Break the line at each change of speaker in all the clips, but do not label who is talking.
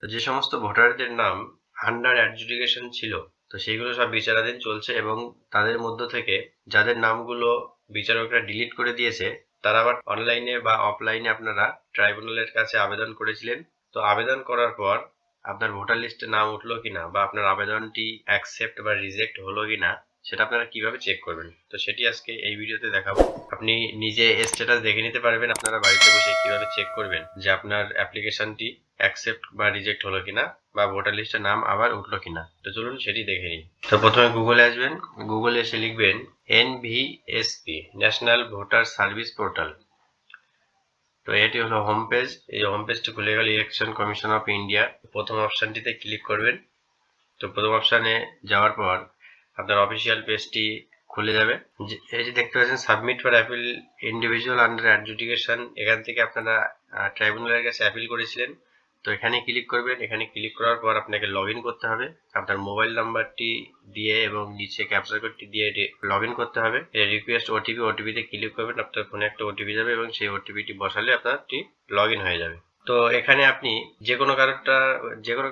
তো যে সমস্ত ভোটারদের নাম আন্ডার অ্যাডজুডিকেশন ছিল, তো সেইগুলো সব বিচারাধীন চলছে এবং তাদের মধ্য থেকে যাদের নামগুলো বিচারকরা ডিলিট করে দিয়েছে তারা আবার অনলাইনে বা অফলাইনে আপনারা ট্রাইব্যুনালের কাছে আবেদন করেছিলেন। তো আবেদন করার পর আপনার ভোটার লিস্টে নাম উঠলো কিনা বা আপনার আবেদনটি অ্যাকসেপ্ট বা রিজেক্ট হলো কিনা সেটা আপনারা কিভাবে চেক করবেন, তো সেটি আজকে এই ভিডিওতে দেখাবো। আপনি নিজে স্ট্যাটাস দেখে নিতে পারবেন আপনারা বাড়িতে বসে কিভাবে চেক করবেন যে আপনার অ্যাপ্লিকেশনটি অ্যাকসেপ্ট বা রিজেক্ট হলো কিনা বা ভোটার লিস্টে নাম আবার উঠলো কিনা। তো চলুন সেটি দেখে নিই। তো প্রথমে গুগলে আসবেন, গুগলে এসে লিখবেন NVSP, national voter service portal. তো এটি হলো হোম পেজ। এই হোম পেজটি খুলে গেল ইলেকশন কমিশন অফ ইন্ডিয়া। প্রথম অপশনটিতে ক্লিক করবেন। তো প্রথম অপশানে যাওয়ার পর আপনার অফিসিয়াল পেজটি খুলে যাবে। এই যে দেখতে পাচ্ছেন submit for appeal individual under adjudication, এখান থেকে আপনারা ট্রাইব্যুনালের কাছে অ্যাপিল করেছিলেন। তো এখানে ক্লিক করবেন। এখানে ক্লিক করার পর আপনাকে লগ ইন করতে হবে আপনার মোবাইল নাম্বারটি দিয়ে এবং নিচে ক্যাপচার কোডটি দিয়ে লগ ইন করতে হবে। রিকোয়েস্ট ওটিপিতে ক্লিক করবেন, আপনার ফোনে একটা ওটিপি যাবে এবং সেই ওটিপিটি বসালে আপনারটি লগ ইন হয়ে যাবে। তো এখানে আপনি যে কোনো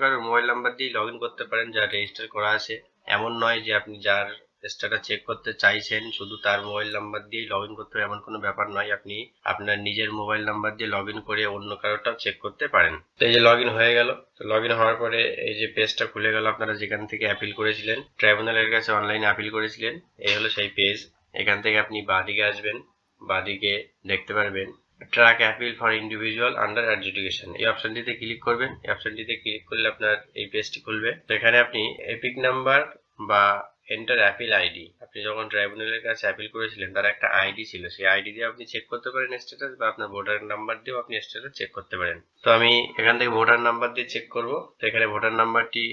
কারোর মোবাইল নাম্বার দিয়ে লগ ইন করতে পারেন যা রেজিস্টার করা আছে। এমন নয় যে আপনি যার স্ট্যাটাস চেক করতে চাইছেন শুধু তার মোবাইল নাম্বার দিয়েই লগ ইন করতে হবে, এমন কোনো ব্যাপার নয়। আপনি আপনার নিজের মোবাইল নাম্বার দিয়ে লগ ইন করে অন্য কারোটাও চেক করতে পারেন। তো এই যে লগ ইন হয়ে গেল। তো লগ ইন হওয়ার পরে এই যে পেজটা খুলে গেল, আপনারা যেখান থেকে অ্যাপিল করেছিলেন, ট্রাইব্যুনালের কাছে অনলাইনে অ্যাপিল করেছিলেন, এই হলো সেই পেজ। এখান থেকে আপনি বাঁদিকে আসবেন, বাঁদিকে দেখতে পারবেন track appeal for individual under adjudication, এই অপশনটিতে ক্লিক করবেন। এই অপশনটিতে ক্লিক করলে আপনার এই পেজটি খুলবে। তো এখানে আপনি এপিক নাম্বার বা এন্টার অ্যাপিল আইডি, আপনি যখন ট্রাইব্যুনালের কাছে অ্যাপিল করেছিলেন তার একটা আইডি ছিল, সেই আইডি দিয়ে আপনি চেক করতে পারেন স্ট্যাটাস, বা আপনার ভোটার নাম্বার দিয়েও আপনি স্ট্যাটাস চেক করতে পারেন। তো আমি এখান থেকে ভোটার নাম্বার দিয়ে চেক করব। তো এখানে ভোটার নাম্বারটি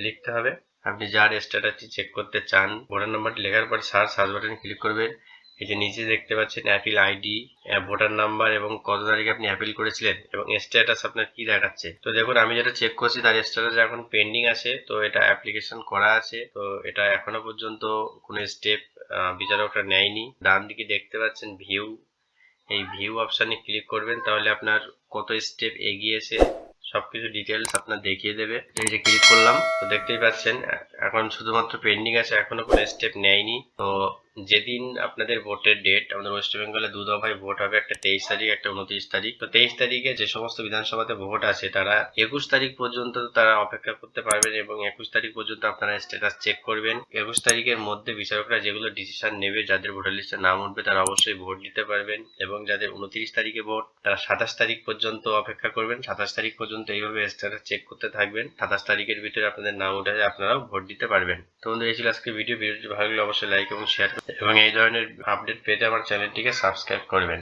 লিখতে হবে। আপনি যার স্ট্যাটাসটি চেক করতে চান ভোটার নাম্বারটি লেখার পর সার্চ বাটনে ক্লিক করবেন। এই যে নিচে দেখতে পাচ্ছেন অ্যাপিল আইডি, ভোটার নাম্বার এবং কত তারিখে আপনি অ্যাপিল করেছিলেন এবং স্ট্যাটাস আপনার কি দেখাচ্ছে। তো দেখুন আমি যেটা চেক করছি তার স্ট্যাটাস এখন পেন্ডিং আছে। তো এটা অ্যাপ্লিকেশন করা আছে, তো এটা এখনো পর্যন্ত কোনো স্টেপ বিচারকরা নেয়নি। ডান দিকে দেখতে পাচ্ছেন ভিউ, এই ভিউ অপশানে ক্লিক করবেন, তাহলে আপনার কত স্টেপ এগিয়েছে সবকিছু ডিটেলস আপনার দেখিয়ে দেবে। এই যে ক্লিক করলাম, তো দেখতেই পাচ্ছেন এখন শুধুমাত্র পেন্ডিং আছে, এখনো কোনো স্টেপ নেয়নি। তো যেদিন আপনাদের ভোটের ডেট, আমাদের ওয়েস্ট বেঙ্গলে 2 দফায় ভোট হবে, একটা 23 তারিখ, একটা 29 তারিখ। তো 23 তারিখে যে সমস্ত বিধানসভাতে ভোট আছে তারা 21 তারিখ পর্যন্ত তারা অপেক্ষা করতে পারবেন এবং 21 তারিখ পর্যন্ত আপনারা স্ট্যাটাস চেক করবেন। 21 তারিখের মধ্যে বিচারকরা যেগুলো ডিসিশন নেবে, যাদের ভোটার লিস্টে নাম উঠবে তারা অবশ্যই ভোট দিতে পারবেন এবং যাদের 29 তারিখে ভোট তারা 27 তারিখ পর্যন্ত অপেক্ষা করবেন। 27 তারিখ পর্যন্ত এইভাবে স্ট্যাটাস চেক করতে থাকবেন। 27 তারিখের ভিতরে আপনাদের নাম উঠে আপনারাও ভোট দিতে পারবেন। তো বন্ধুরা এই ছিল আজকের ভিডিওটি ভালো লাগলে অবশ্যই লাইক এবং শেয়ার করবেন এবং এই ধরনের আপডেট পেতে আমার চ্যানেলটিকে সাবস্ক্রাইব করবেন।